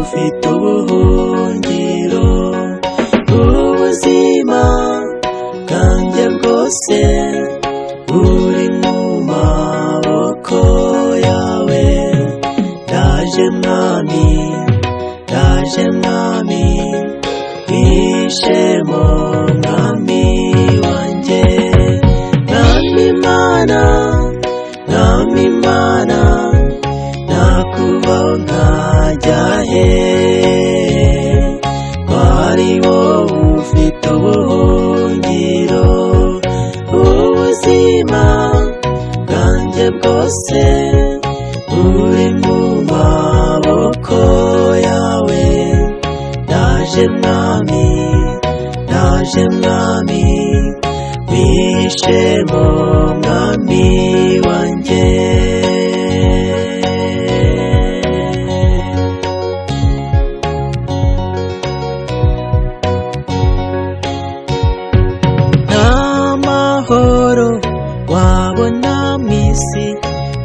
ufite ubuhungiro. Ubuzima bwanjye bwose buri mu maboko yawe. Ndaje mwami, ndaje mwami, wishemo mwami wanjye. Mwami Mana, mwami Mana, nakubaho nkajya he? Wari wowe ufite ubuhungiro. Ubuzima bwanjye bwose buri mu maboko yawe. Ndaje mwami, ndaje mwami, wishemo mwami wanjye. N'amahoro wabona mu isi,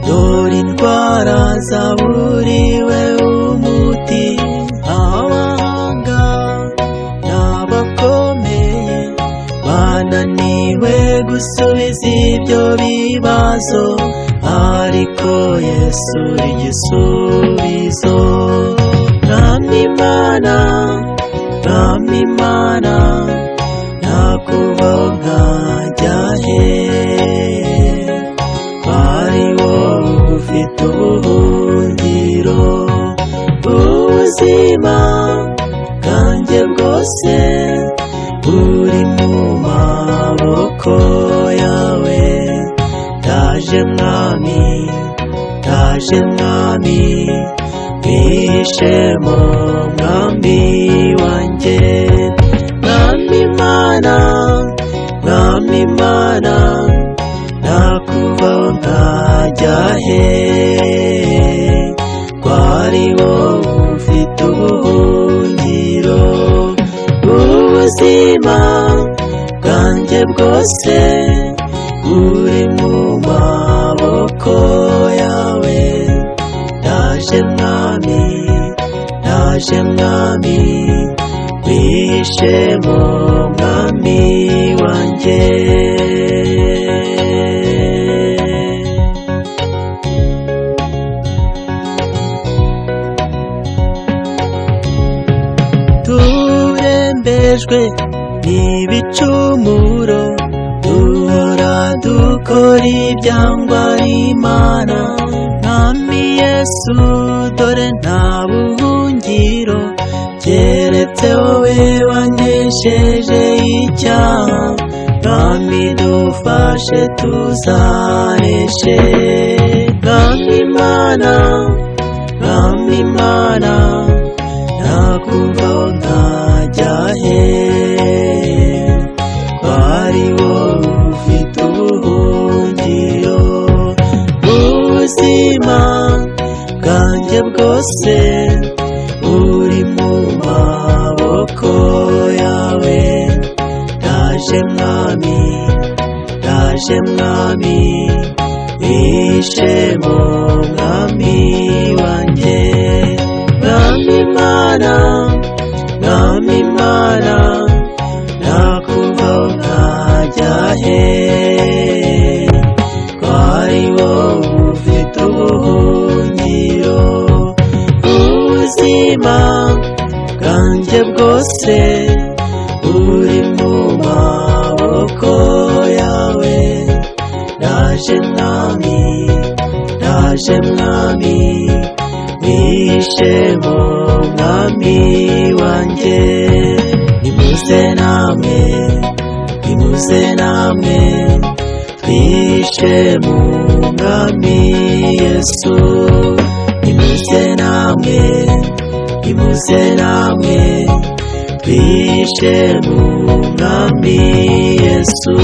dore indwara zaburiwe umuti. Abahanga n'abakomeye bananiwe gusubiza ibyo bibazo, ariko Yesu uri igisubizo. Mwami Mana, mwami Mana, nakubaho nkajya he? Wari wowe ufite ubuhungiro. Ubuzima bwanjye bwose buri mu maboko yawe. Ndaje mwami, ndaje mwami, wishemo mwami wanjye. Mwami Mana, mwami Mana, nakubaho nkajya he? Wari wowe ufite ubuhungiro. Ubuzima bwanjye bwose buri mu maboko yawe. Ndaje mwami, ndaje mwami, wishemo mwami wanjye. Turembejwe n'ibicumuro, duhora dukora ibyangwa n'Imana. Mwami Yesu, dore nta buhungiro keretse wowe wanesheje icyaha. Mwami dufashe tuzaneshe. Mwami Mana, mwami Mana, nakubaho nkajya he? Wari wowe ufite ubuhungiro. Ubuzima bwanjye bwose buri mu maboko yawe. Ndaje mwami, ndaje mwami, wishemo mwami wanjye. Mwami Mana, mwami Mana, nakubaho nkajya he? Wari wowe ufite ubuhungiro. Ubuzima bwanjye bwose buri mu maboko yawe. Ndaje mwami, ndaje mwami, wishemo mwami wanjye. Nimuze namwe, nimuze namwe, twishemo mwami Yesu. Nimuze namwe, nimuze namwe, twishemo mwami Yesu.